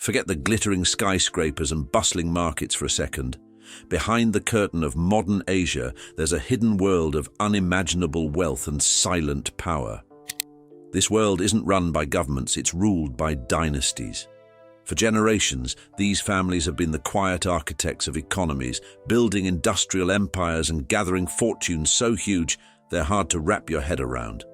Forget the glittering skyscrapers and bustling markets for a second. Behind the curtain of modern Asia, there's a hidden world of unimaginable wealth and silent power. This world isn't run by governments, it's ruled by dynasties. For generations, these families have been the quiet architects of economies, building industrial empires and gathering fortunes so huge they're hard to wrap your head around.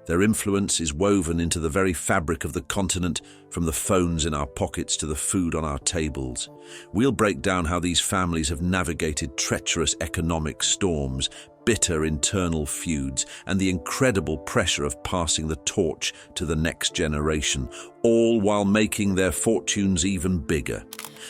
Their influence is woven into the very fabric of the continent, from the phones in our pockets to the food on our tables. We'll break down how these families have navigated treacherous economic storms, bitter internal feuds, and the incredible pressure of passing the torch to the next generation, all while making their fortunes even bigger.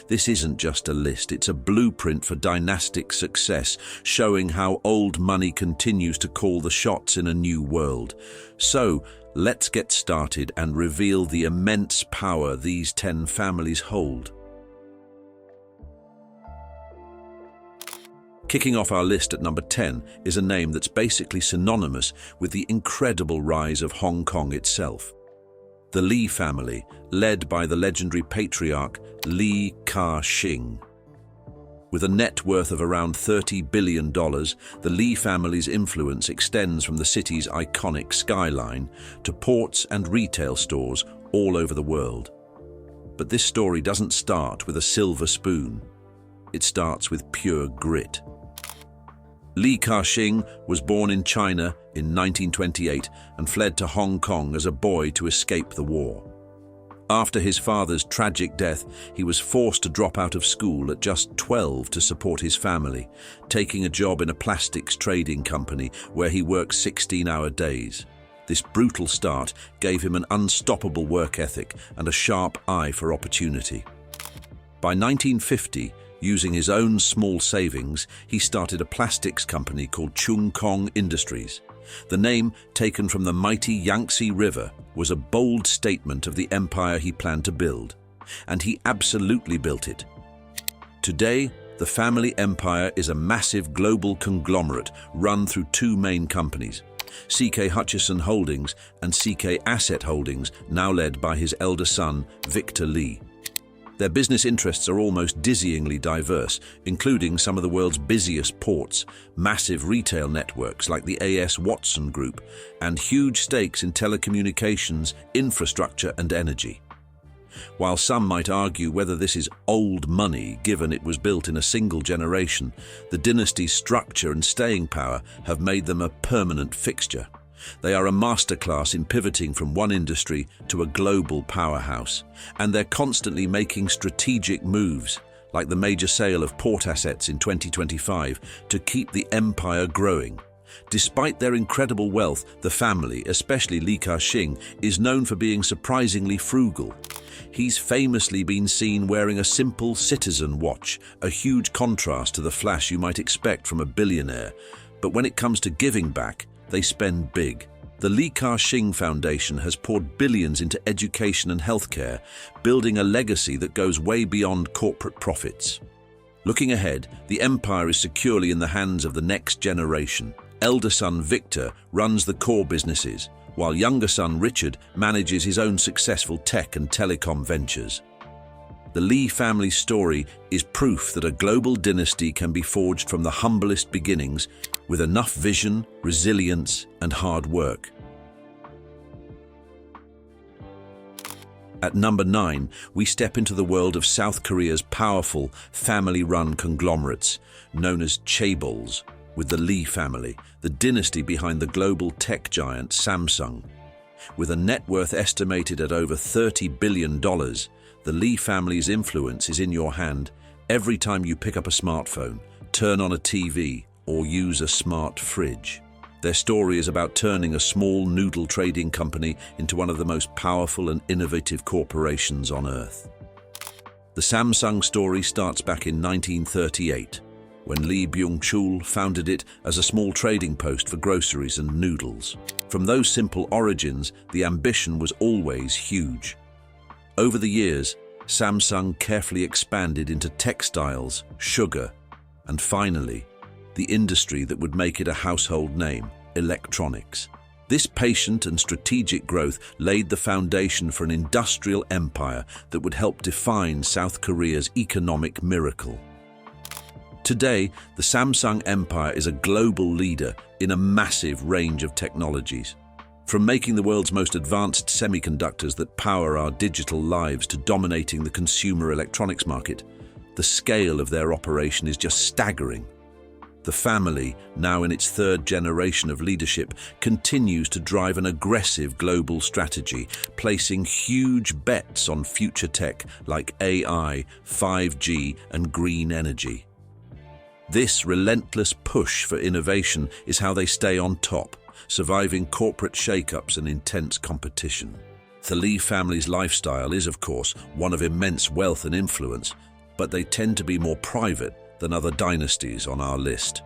This isn't just a list, it's a blueprint for dynastic success, showing how old money continues to call the shots in a new world. So, let's get started and reveal the immense power these 10 families hold. Kicking off our list at number 10 is a name that's basically synonymous with the incredible rise of Hong Kong itself. The Li family, led by the legendary patriarch Li Ka-shing. With a net worth of around $30 billion, the Li family's influence extends from the city's iconic skyline to ports and retail stores all over the world. But this story doesn't start with a silver spoon. It starts with pure grit. Li Ka-shing was born in China in 1928 and fled to Hong Kong as a boy to escape the war. After his father's tragic death, he was forced to drop out of school at just 12 to support his family, taking a job in a plastics trading company where he worked 16-hour days. This brutal start gave him an unstoppable work ethic and a sharp eye for opportunity. By 1950, using his own small savings, he started a plastics company called Chung Kong Industries. The name, taken from the mighty Yangtze River, was a bold statement of the empire he planned to build, and he absolutely built it. Today, the family empire is a massive global conglomerate run through two main companies, CK Hutchison Holdings and CK Asset Holdings, now led by his elder son, Victor Li. Their business interests are almost dizzyingly diverse, including some of the world's busiest ports, massive retail networks like the A.S. Watson Group, and huge stakes in telecommunications, infrastructure, and energy. While some might argue whether this is old money, given it was built in a single generation, the dynasty's structure and staying power have made them a permanent fixture. They are a masterclass in pivoting from one industry to a global powerhouse, and they're constantly making strategic moves, like the major sale of port assets in 2025, to keep the empire growing. Despite their incredible wealth, the family, especially Li Ka-shing, is known for being surprisingly frugal. He's famously been seen wearing a simple citizen watch, a huge contrast to the flash you might expect from a billionaire. But when it comes to giving back, they spend big. The Li Ka-shing Foundation has poured billions into education and healthcare, building a legacy that goes way beyond corporate profits. Looking ahead, the empire is securely in the hands of the next generation. Elder son Victor runs the core businesses, while younger son Richard manages his own successful tech and telecom ventures. The Li family story is proof that a global dynasty can be forged from the humblest beginnings with enough vision, resilience, and hard work. At number 9, we step into the world of South Korea's powerful, family-run conglomerates, known as chaebols, with the Li family, the dynasty behind the global tech giant Samsung. With a net worth estimated at over $30 billion, the Li family's influence is in your hand every time you pick up a smartphone, turn on a TV, or use a smart fridge. Their story is about turning a small noodle trading company into one of the most powerful and innovative corporations on Earth. The Samsung story starts back in 1938, when Lee Byung-chul founded it as a small trading post for groceries and noodles. From those simple origins, the ambition was always huge. Over the years, Samsung carefully expanded into textiles, sugar, and finally, the industry that would make it a household name, electronics. This patient and strategic growth laid the foundation for an industrial empire that would help define South Korea's economic miracle. Today, the Samsung empire is a global leader in a massive range of technologies. From making the world's most advanced semiconductors that power our digital lives to dominating the consumer electronics market, the scale of their operation is just staggering. The family, now in its third generation of leadership, continues to drive an aggressive global strategy, placing huge bets on future tech like AI, 5G, and green energy. This relentless push for innovation is how they stay on top, surviving corporate shakeups and intense competition. The Lee family's lifestyle is, of course, one of immense wealth and influence, but they tend to be more private than other dynasties on our list.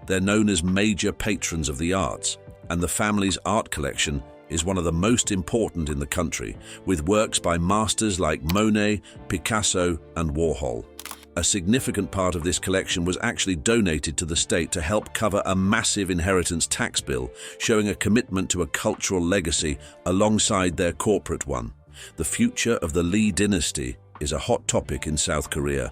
They're known as major patrons of the arts, and the family's art collection is one of the most important in the country, with works by masters like Monet, Picasso, and Warhol. A significant part of this collection was actually donated to the state to help cover a massive inheritance tax bill, showing a commitment to a cultural legacy alongside their corporate one. The future of the Lee dynasty is a hot topic in South Korea.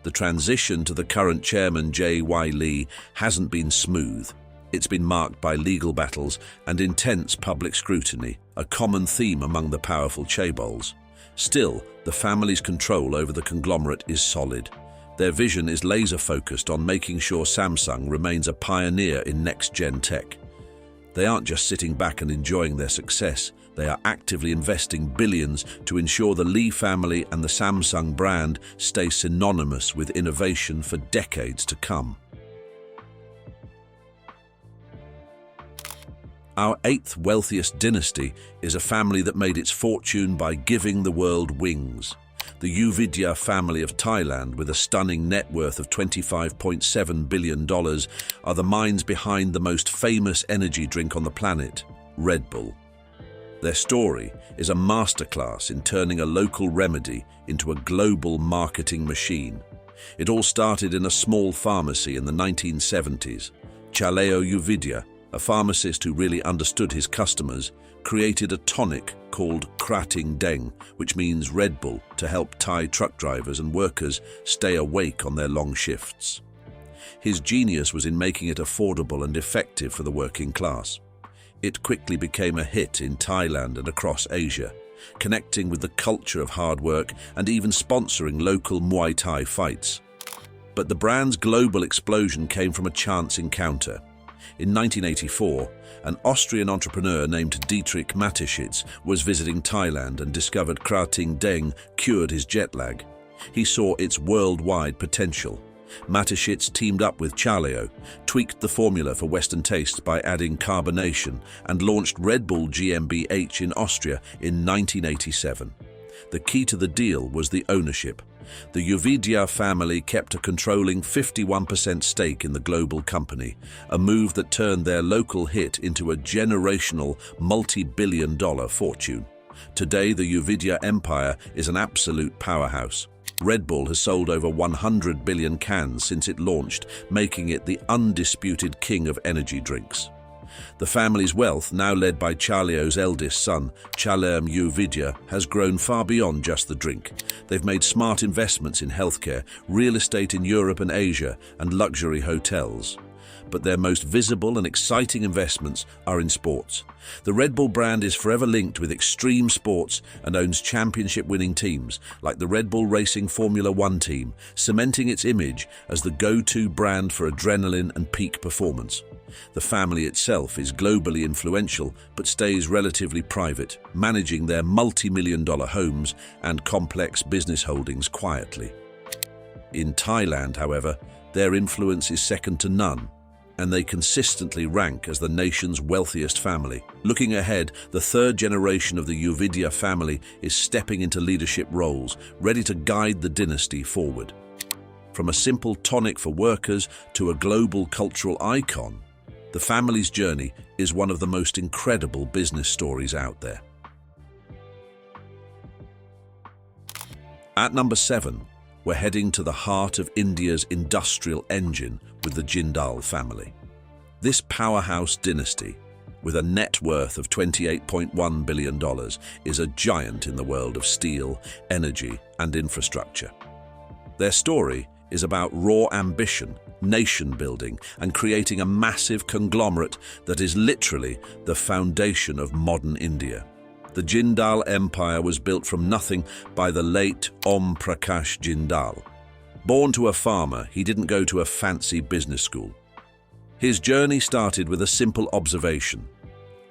The transition to the current chairman, J.Y. Lee, hasn't been smooth. It's been marked by legal battles and intense public scrutiny, a common theme among the powerful chaebols. Still, the family's control over the conglomerate is solid. Their vision is laser-focused on making sure Samsung remains a pioneer in next-gen tech. They aren't just sitting back and enjoying their success. They are actively investing billions to ensure the Lee family and the Samsung brand stay synonymous with innovation for decades to come. Our eighth wealthiest dynasty is a family that made its fortune by giving the world wings. The Yuvidya family of Thailand, with a stunning net worth of $25.7 billion, are the minds behind the most famous energy drink on the planet, Red Bull. Their story is a masterclass in turning a local remedy into a global marketing machine. It all started in a small pharmacy in the 1970s. Chaleo Yuvidya, a pharmacist who really understood his customers, created a tonic called Krating Deng, which means Red Bull, to help Thai truck drivers and workers stay awake on their long shifts. His genius was in making it affordable and effective for the working class. It quickly became a hit in Thailand and across Asia, connecting with the culture of hard work and even sponsoring local Muay Thai fights. But the brand's global explosion came from a chance encounter. In 1984, an Austrian entrepreneur named Dietrich Mateschitz was visiting Thailand and discovered Krating Deng cured his jet lag. He saw its worldwide potential. Mateschitz teamed up with Chaleo, tweaked the formula for Western taste by adding carbonation, and launched Red Bull GmbH in Austria in 1987. The key to the deal was the ownership. The Yuvidya family kept a controlling 51% stake in the global company, a move that turned their local hit into a generational, multi-billion-dollar fortune. Today, the Yuvidya empire is an absolute powerhouse. Red Bull has sold over 100 billion cans since it launched, making it the undisputed king of energy drinks. The family's wealth, now led by Chaleo's eldest son, Chalem Yuvidya, has grown far beyond just the drink. They've made smart investments in healthcare, real estate in Europe and Asia, and luxury hotels. But their most visible and exciting investments are in sports. The Red Bull brand is forever linked with extreme sports and owns championship-winning teams like the Red Bull Racing Formula One team, cementing its image as the go-to brand for adrenaline and peak performance. The family itself is globally influential but stays relatively private, managing their multi-million-dollar homes and complex business holdings quietly. In Thailand, however, their influence is second to none, and they consistently rank as the nation's wealthiest family. Looking ahead, the third generation of the Yuvidya family is stepping into leadership roles, ready to guide the dynasty forward. From a simple tonic for workers to a global cultural icon, the family's journey is one of the most incredible business stories out there. At number 7, we're heading to the heart of India's industrial engine with the Jindal family. This powerhouse dynasty, with a net worth of $28.1 billion, is a giant in the world of steel, energy, and infrastructure. Their story is about raw ambition, nation-building, and creating a massive conglomerate that is literally the foundation of modern India. The Jindal Empire was built from nothing by the late Om Prakash Jindal. Born to a farmer, he didn't go to a fancy business school. His journey started with a simple observation.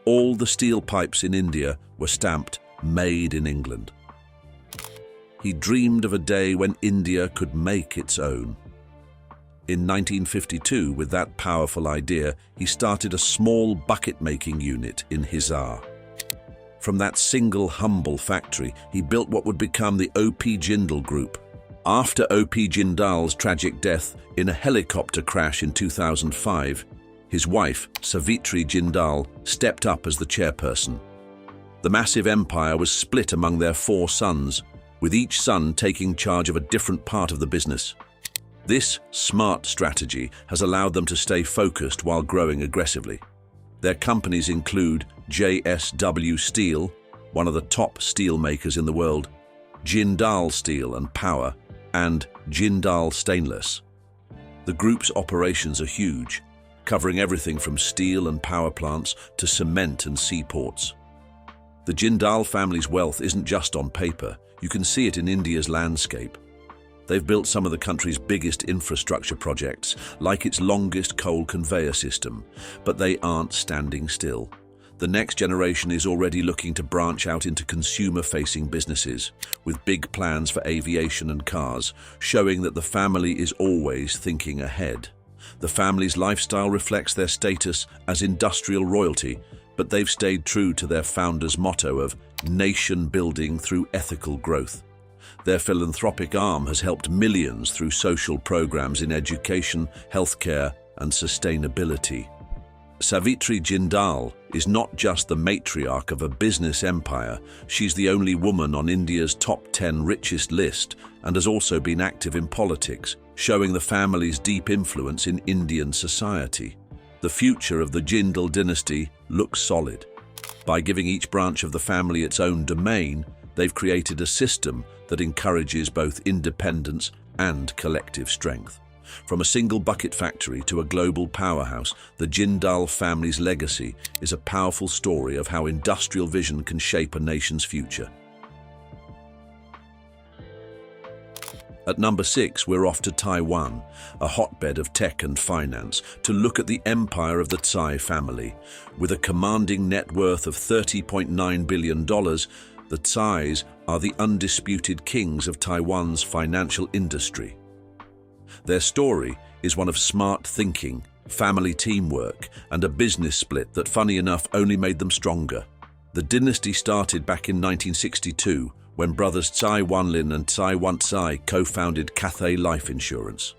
All the steel pipes in India were stamped "Made in England." He dreamed of a day when India could make its own. In 1952, with that powerful idea, he started a small bucket-making unit in Hisar. From that single humble factory, he built what would become the O.P. Jindal Group. After O.P. Jindal's tragic death in a helicopter crash in 2005, his wife, Savitri Jindal, stepped up as the chairperson. The massive empire was split among their 4 sons, with each son taking charge of a different part of the business. This smart strategy has allowed them to stay focused while growing aggressively. Their companies include JSW Steel, one of the top steel makers in the world, Jindal Steel and Power, and Jindal Stainless. The group's operations are huge, covering everything from steel and power plants to cement and seaports. The Jindal family's wealth isn't just on paper, you can see it in India's landscape. They've built some of the country's biggest infrastructure projects, like its longest coal conveyor system, but they aren't standing still. The next generation is already looking to branch out into consumer-facing businesses, with big plans for aviation and cars, showing that the family is always thinking ahead. The family's lifestyle reflects their status as industrial royalty, but they've stayed true to their founder's motto of nation building through ethical growth. Their philanthropic arm has helped millions through social programs in education, healthcare, and sustainability. Savitri Jindal is not just the matriarch of a business empire, she's the only woman on India's top 10 richest list and has also been active in politics, showing the family's deep influence in Indian society. The future of the Jindal dynasty looks solid. By giving each branch of the family its own domain, they've created a system that encourages both independence and collective strength. From a single bucket factory to a global powerhouse, the Jindal family's legacy is a powerful story of how industrial vision can shape a nation's future. At number 6, we're off to Taiwan, a hotbed of tech and finance, to look at the empire of the Tsai family. With a commanding net worth of $30.9 billion, the Tsais are the undisputed kings of Taiwan's financial industry. Their story is one of smart thinking, family teamwork, and a business split that, funny enough, only made them stronger. The dynasty started back in 1962, when brothers Tsai Wanlin and Tsai Wantsai co-founded Cathay Life Insurance.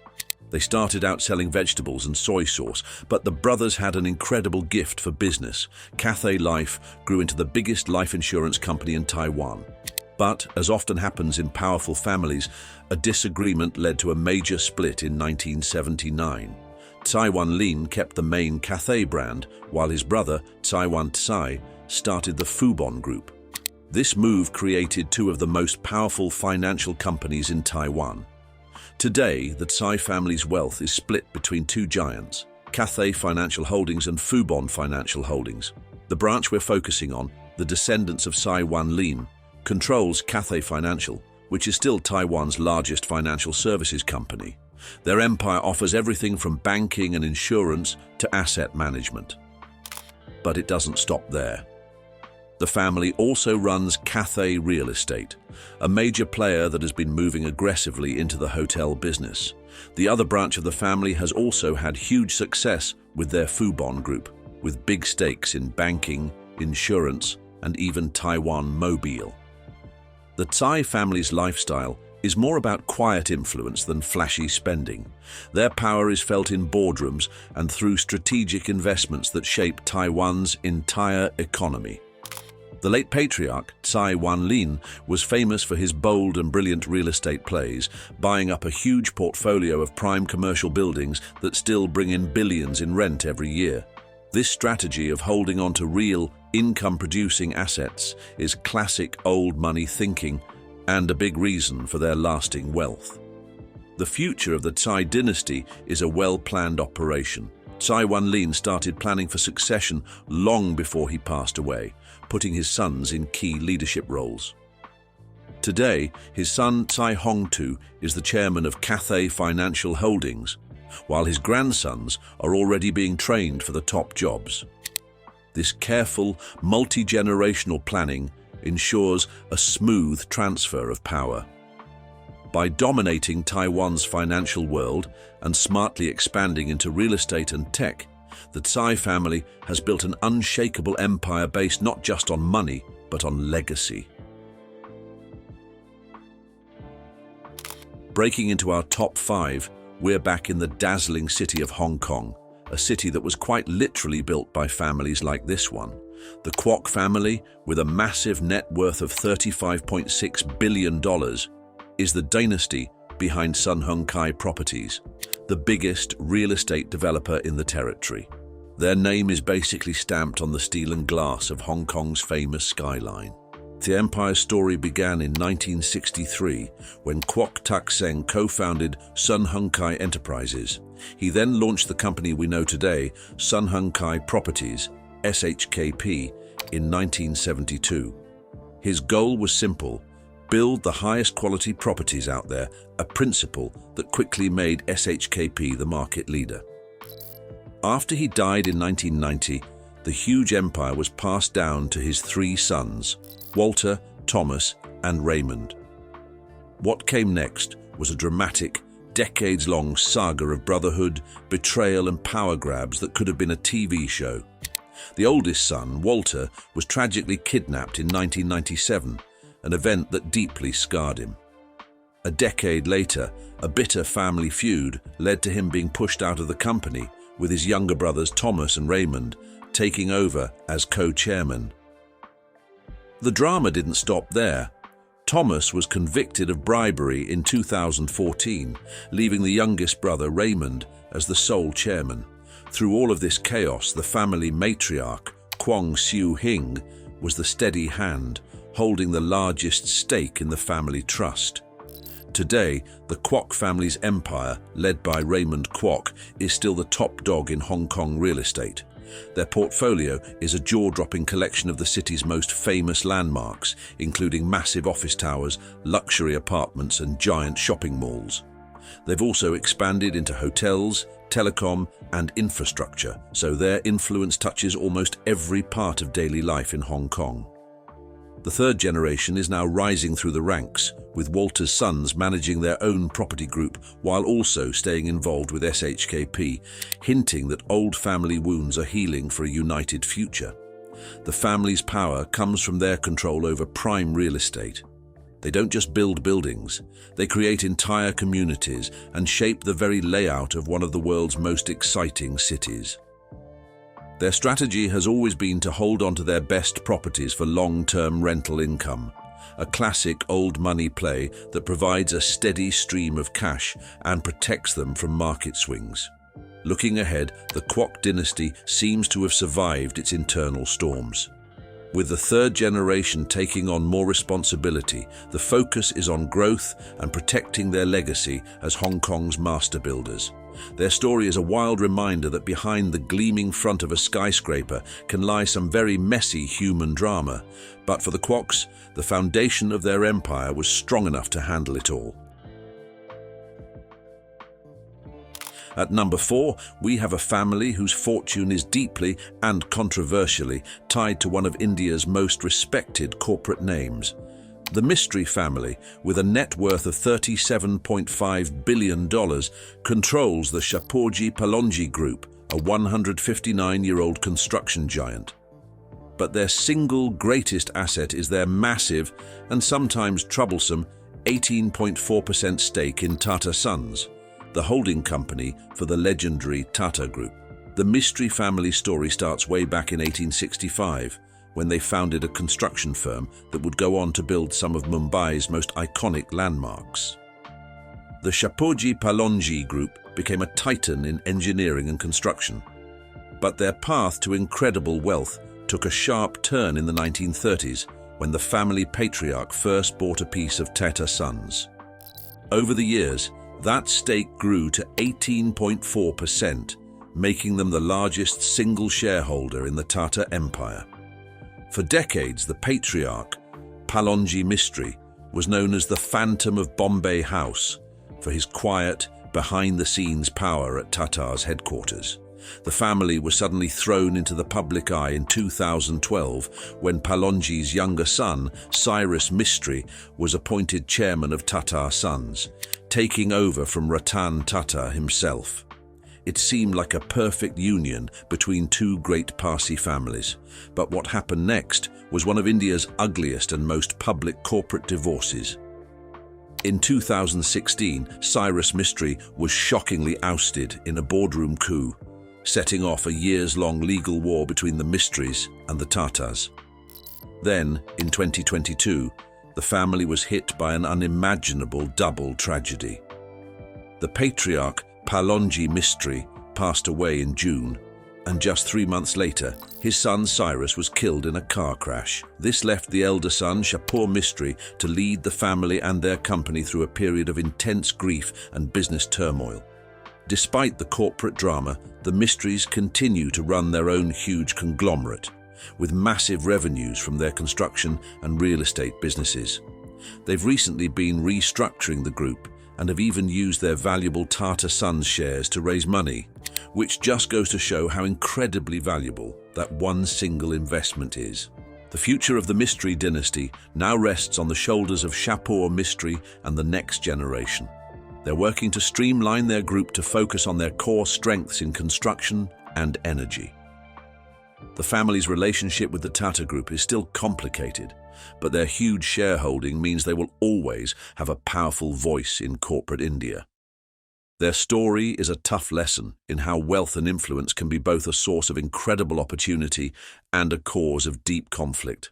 They started out selling vegetables and soy sauce, but the brothers had an incredible gift for business. Cathay Life grew into the biggest life insurance company in Taiwan. But, as often happens in powerful families, a disagreement led to a major split in 1979. Tsai Wanlin kept the main Cathay brand, while his brother, Tsai Wantsai, started the Fubon Group. This move created 2 of the most powerful financial companies in Taiwan. Today, the Tsai family's wealth is split between 2 giants, Cathay Financial Holdings and Fubon Financial Holdings. The branch we're focusing on, the descendants of Tsai Wanlin, controls Cathay Financial, which is still Taiwan's largest financial services company. Their empire offers everything from banking and insurance to asset management. But it doesn't stop there. The family also runs Cathay Real Estate, a major player that has been moving aggressively into the hotel business. The other branch of the family has also had huge success with their Fubon Group, with big stakes in banking, insurance, and even Taiwan Mobile. The Tsai family's lifestyle is more about quiet influence than flashy spending. Their power is felt in boardrooms and through strategic investments that shape Taiwan's entire economy. The late patriarch, Tsai Wanlin, was famous for his bold and brilliant real estate plays, buying up a huge portfolio of prime commercial buildings that still bring in billions in rent every year. This strategy of holding on to real, income-producing assets is classic old money thinking and a big reason for their lasting wealth. The future of the Tsai dynasty is a well-planned operation. Tsai Wanlin started planning for succession long before he passed away, putting his sons in key leadership roles. Today, his son Tsai Hongtu is the chairman of Cathay Financial Holdings, while his grandsons are already being trained for the top jobs. This careful, multi-generational planning ensures a smooth transfer of power. By dominating Taiwan's financial world and smartly expanding into real estate and tech, the Tsai family has built an unshakable empire based not just on money, but on legacy. Breaking into our top 5, we're back in the dazzling city of Hong Kong, a city that was quite literally built by families like this one. The Kwok family, with a massive net worth of $35.6 billion, is the dynasty behind Sun Hung Kai Properties, the biggest real estate developer in the territory. Their name is basically stamped on the steel and glass of Hong Kong's famous skyline. The empire's story began in 1963 when Kwok Tak Seng co-founded Sun Hung Kai Enterprises. He then launched the company we know today, Sun Hung Kai Properties, SHKP, in 1972. His goal was simple: build the highest quality properties out there, a principle that quickly made SHKP the market leader. After he died in 1990, the huge empire was passed down to his 3 sons, Walter, Thomas, and Raymond. What came next was a dramatic, decades-long saga of brotherhood, betrayal, and power grabs that could have been a TV show. The oldest son, Walter, was tragically kidnapped in 1997, an event that deeply scarred him. A decade later, a bitter family feud led to him being pushed out of the company, with his younger brothers Thomas and Raymond taking over as co-chairmen. The drama didn't stop there. Thomas was convicted of bribery in 2014, leaving the youngest brother Raymond as the sole chairman. Through all of this chaos, the family matriarch, Kwong Siu Hing, was the steady hand, holding the largest stake in the family trust. Today, the Kwok family's empire, led by Raymond Kwok, is still the top dog in Hong Kong real estate. Their portfolio is a jaw-dropping collection of the city's most famous landmarks, including massive office towers, luxury apartments, and giant shopping malls. They've also expanded into hotels, telecom, and infrastructure, so their influence touches almost every part of daily life in Hong Kong. The third generation is now rising through the ranks, with Walter's sons managing their own property group while also staying involved with SHKP, hinting that old family wounds are healing for a united future. The family's power comes from their control over prime real estate. They don't just build buildings, they create entire communities and shape the very layout of one of the world's most exciting cities. Their strategy has always been to hold on to their best properties for long-term rental income, a classic old money play that provides a steady stream of cash and protects them from market swings. Looking ahead, the Kwok dynasty seems to have survived its internal storms. With the third generation taking on more responsibility, the focus is on growth and protecting their legacy as Hong Kong's master builders. Their story is a wild reminder that behind the gleaming front of a skyscraper can lie some very messy human drama. But for the Kwoks, the foundation of their empire was strong enough to handle it all. At number 4, we have a family whose fortune is deeply and controversially tied to one of India's most respected corporate names. The Mystery family, with a net worth of $37.5 billion, controls the Shapoorji Pallonji Group, a 159-year-old construction giant. But their single greatest asset is their massive, and sometimes troublesome, 18.4% stake in Tata Sons, the holding company for the legendary Tata Group. The Mystery family story starts way back in 1865, when they founded a construction firm that would go on to build some of Mumbai's most iconic landmarks. The Shapoorji Pallonji Group became a titan in engineering and construction. But their path to incredible wealth took a sharp turn in the 1930s when the family patriarch first bought a piece of Tata Sons. Over the years, that stake grew to 18.4%, making them the largest single shareholder in the Tata Empire. For decades, the patriarch, Palonji Mistry, was known as the Phantom of Bombay House for his quiet, behind-the-scenes power at Tata's headquarters. The family was suddenly thrown into the public eye in 2012 when Palonji's younger son, Cyrus Mistry, was appointed chairman of Tata Sons, taking over from Ratan Tata himself. It seemed like a perfect union between two great Parsi families, but what happened next was one of India's ugliest and most public corporate divorces. In 2016, Cyrus Mistry was shockingly ousted in a boardroom coup, setting off a years-long legal war between the Mistrys and the Tatas. Then, in 2022, the family was hit by an unimaginable double tragedy. The patriarch, Palonji Mistry, passed away in June, and just 3 months later, his son Cyrus was killed in a car crash. This left the elder son, Shapur Mistry, to lead the family and their company through a period of intense grief and business turmoil. Despite the corporate drama, the Mistrys continue to run their own huge conglomerate, with massive revenues from their construction and real estate businesses. They've recently been restructuring the group and have even used their valuable Tata Sons shares to raise money, which just goes to show how incredibly valuable that one single investment is. The future of the Mistry dynasty now rests on the shoulders of Shapur Mistry and the next generation. They're working to streamline their group to focus on their core strengths in construction and energy. The family's relationship with the Tata Group is still complicated, but their huge shareholding means they will always have a powerful voice in corporate India. Their story is a tough lesson in how wealth and influence can be both a source of incredible opportunity and a cause of deep conflict.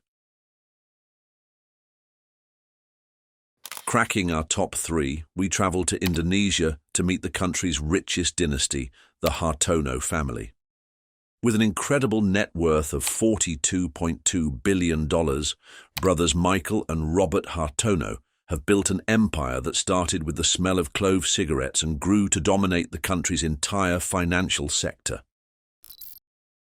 Cracking our top 3, we travel to Indonesia to meet the country's richest dynasty, the Hartono family. With an incredible net worth of $42.2 billion, brothers Michael and Robert Hartono have built an empire that started with the smell of clove cigarettes and grew to dominate the country's entire financial sector.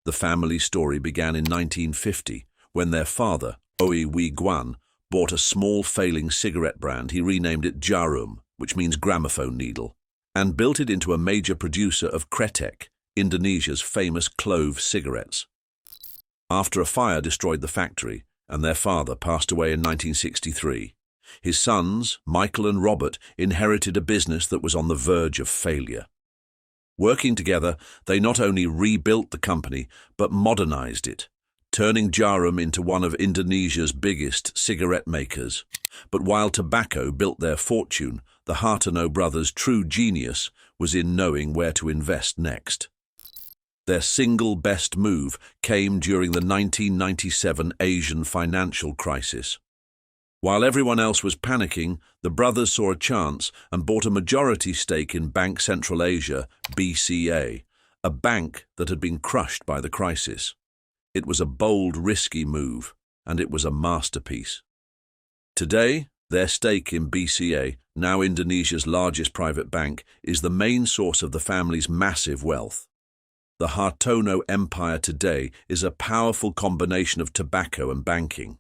The family story began in 1950, when their father, Oe Wee Guan, bought a small failing cigarette brand. He renamed it Jarum, which means gramophone needle, and built it into a major producer of Kretek, Indonesia's famous clove cigarettes. After a fire destroyed the factory, and their father passed away in 1963, his sons, Michael and Robert, inherited a business that was on the verge of failure. Working together, they not only rebuilt the company, but modernized it, turning Jarum into one of Indonesia's biggest cigarette makers. But while tobacco built their fortune, the Hartono brothers' true genius was in knowing where to invest next. Their single best move came during the 1997 Asian financial crisis. While everyone else was panicking, the brothers saw a chance and bought a majority stake in Bank Central Asia, BCA, a bank that had been crushed by the crisis. It was a bold, risky move, and it was a masterpiece. Today, their stake in BCA, now Indonesia's largest private bank, is the main source of the family's massive wealth. The Hartono empire today is a powerful combination of tobacco and banking.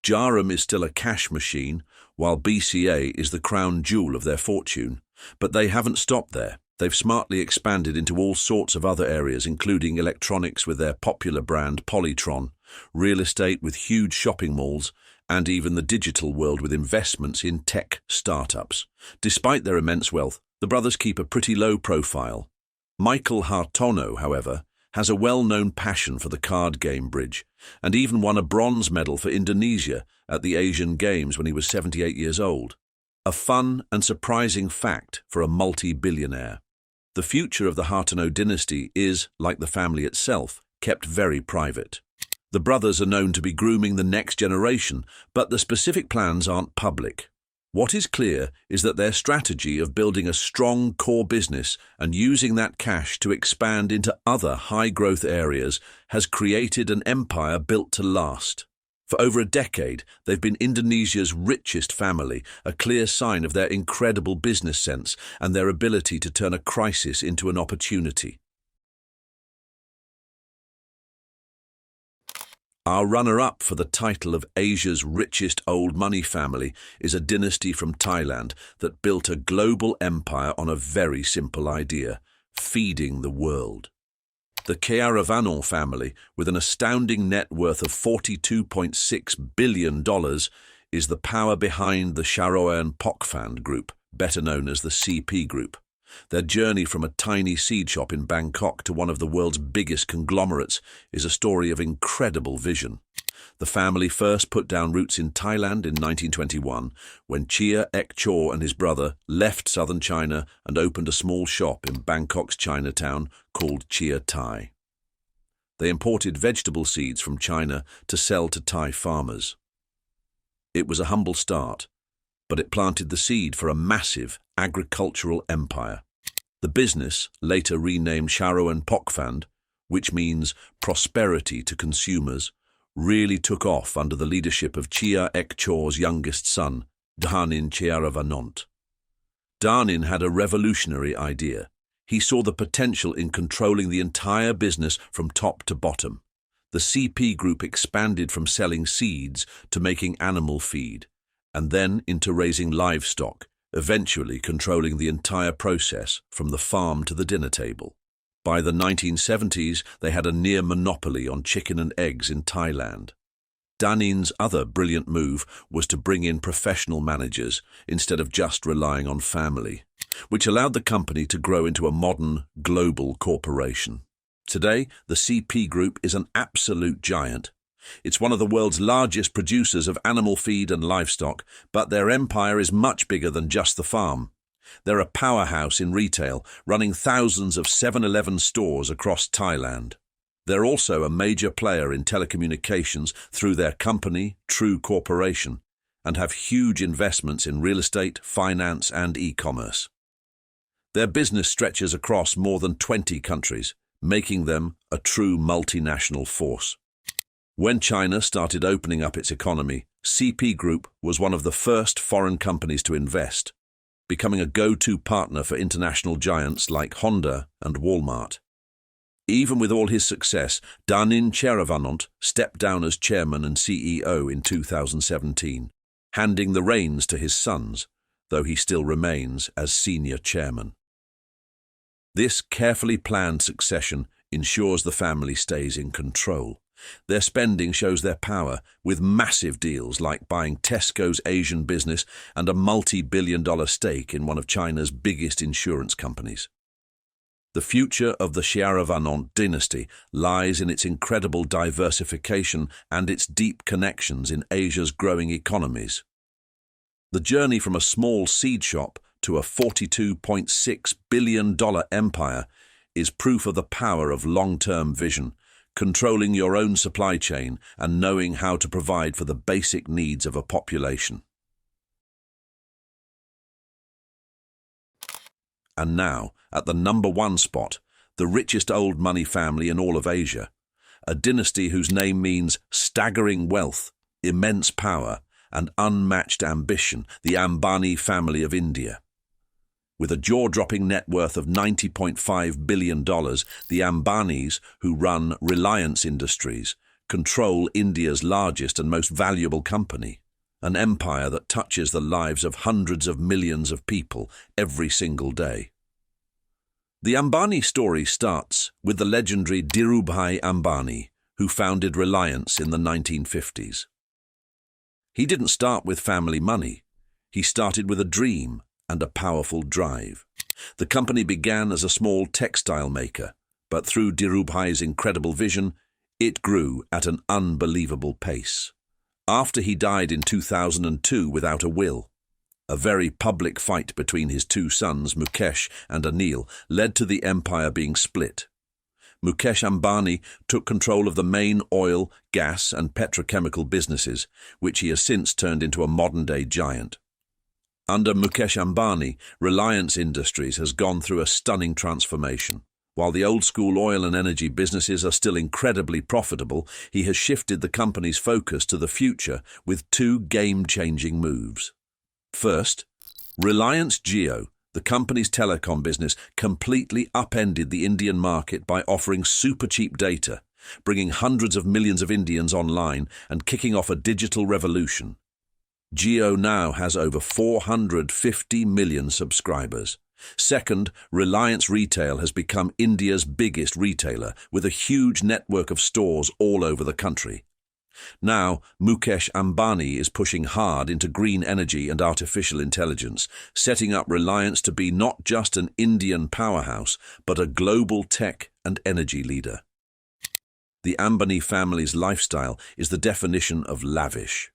Jarum is still a cash machine, while BCA is the crown jewel of their fortune. But they haven't stopped there. They've smartly expanded into all sorts of other areas, including electronics with their popular brand Polytron, real estate with huge shopping malls, and even the digital world with investments in tech startups. Despite their immense wealth, the brothers keep a pretty low profile. Michael Hartono, however, has a well-known passion for the card game bridge, and even won a bronze medal for Indonesia at the Asian Games when he was 78 years old. A fun and surprising fact for a multi-billionaire. The future of the Hartono dynasty is, like the family itself, kept very private. The brothers are known to be grooming the next generation, but the specific plans aren't public. What is clear is that their strategy of building a strong core business and using that cash to expand into other high-growth areas has created an empire built to last. For over a decade, they've been Indonesia's richest family, a clear sign of their incredible business sense and their ability to turn a crisis into an opportunity. Our runner-up for the title of Asia's richest old money family is a dynasty from Thailand that built a global empire on a very simple idea: feeding the world. The Keeravani family, with an astounding net worth of $42.6 billion, is the power behind the Charoen-Pokphand Group, better known as the CP Group. Their journey from a tiny seed shop in Bangkok to one of the world's biggest conglomerates is a story of incredible vision. The family first put down roots in Thailand in 1921, when Chia Ek Chaw and his brother left southern China and opened a small shop in Bangkok's Chinatown called Chia Thai. They imported vegetable seeds from China to sell to Thai farmers. It was a humble start, but it planted the seed for a massive agricultural empire. The business, later renamed Charoen-Pokphand, which means prosperity to consumers, really took off under the leadership of Chia Ek Chaw's youngest son, Danin Keeravani. Danin had a revolutionary idea. He saw the potential in controlling the entire business from top to bottom. The CP Group expanded from selling seeds to making animal feed, and then into raising livestock, eventually controlling the entire process from the farm to the dinner table. By the 1970s, they had a near monopoly on chicken and eggs in Thailand. Danin's other brilliant move was to bring in professional managers instead of just relying on family, which allowed the company to grow into a modern, global corporation. Today, the CP Group is an absolute giant. It's one of the world's largest producers of animal feed and livestock, but their empire is much bigger than just the farm. They're a powerhouse in retail, running thousands of 7-Eleven stores across Thailand. They're also a major player in telecommunications through their company, True Corporation, and have huge investments in real estate, finance, and e-commerce. Their business stretches across more than 20 countries, making them a true multinational force. When China started opening up its economy, CP Group was one of the first foreign companies to invest, becoming a go-to partner for international giants like Honda and Walmart. Even with all his success, Danin Keeravani stepped down as chairman and CEO in 2017, handing the reins to his sons, though he still remains as senior chairman. This carefully planned succession ensures the family stays in control. Their spending shows their power, with massive deals like buying Tesco's Asian business and a multi-billion-dollar stake in one of China's biggest insurance companies. The future of the Keeravani dynasty lies in its incredible diversification and its deep connections in Asia's growing economies. The journey from a small seed shop to a $42.6 billion empire is proof of the power of long-term vision, controlling your own supply chain and knowing how to provide for the basic needs of a population. And now, at the number one spot, the richest old money family in all of Asia, a dynasty whose name means staggering wealth, immense power, and unmatched ambition, the Ambani family of India. With a jaw-dropping net worth of $90.5 billion, the Ambanis, who run Reliance Industries, control India's largest and most valuable company, an empire that touches the lives of hundreds of millions of people every single day. The Ambani story starts with the legendary Dhirubhai Ambani, who founded Reliance in the 1950s. He didn't start with family money. He started with a dream and a powerful drive. The company began as a small textile maker, but through Dhirubhai's incredible vision, it grew at an unbelievable pace. After he died in 2002 without a will, a very public fight between his two sons, Mukesh and Anil, led to the empire being split. Mukesh Ambani took control of the main oil, gas and petrochemical businesses, which he has since turned into a modern-day giant. Under Mukesh Ambani, Reliance Industries has gone through a stunning transformation. While the old-school oil and energy businesses are still incredibly profitable, he has shifted the company's focus to the future with two game-changing moves. First, Reliance Jio, the company's telecom business, completely upended the Indian market by offering super-cheap data, bringing hundreds of millions of Indians online and kicking off a digital revolution. Jio now has over 450 million subscribers. Second, Reliance Retail has become India's biggest retailer, with a huge network of stores all over the country. Now, Mukesh Ambani is pushing hard into green energy and artificial intelligence, setting up Reliance to be not just an Indian powerhouse, but a global tech and energy leader. The Ambani family's lifestyle is the definition of lavish.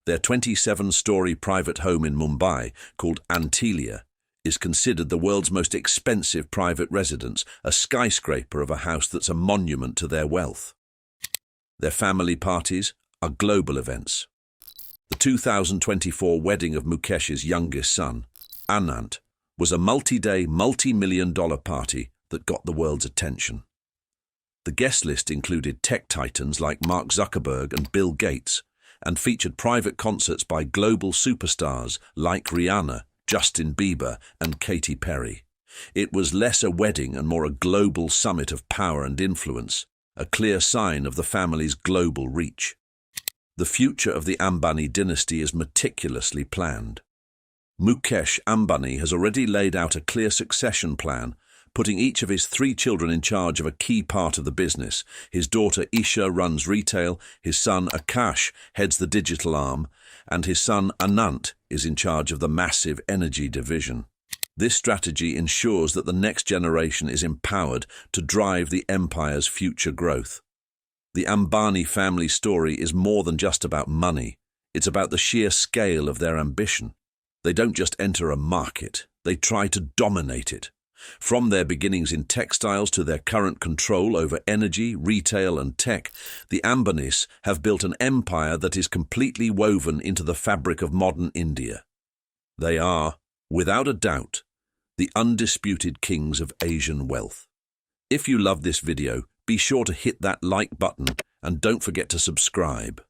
Their 27-story private home in Mumbai, called Antilia, is considered the world's most expensive private residence, a skyscraper of a house that's a monument to their wealth. Their family parties are global events. The 2024 wedding of Mukesh's youngest son, Anant, was a multi-day, multi-million-dollar party that got the world's attention. The guest list included tech titans like Mark Zuckerberg and Bill Gates, and featured private concerts by global superstars like Rihanna, Justin Bieber, and Katy Perry. It was less a wedding and more a global summit of power and influence, a clear sign of the family's global reach. The future of the Ambani dynasty is meticulously planned. Mukesh Ambani has already laid out a clear succession plan, putting each of his 3 children in charge of a key part of the business. His daughter Isha runs retail, his son Akash heads the digital arm, and his son Anant is in charge of the massive energy division. This strategy ensures that the next generation is empowered to drive the empire's future growth. The Ambani family story is more than just about money. It's about the sheer scale of their ambition. They don't just enter a market, they try to dominate it. From their beginnings in textiles to their current control over energy, retail and tech, the Ambanis have built an empire that is completely woven into the fabric of modern India. They are, without a doubt, the undisputed kings of Asian wealth. If you love this video, be sure to hit that like button and don't forget to subscribe.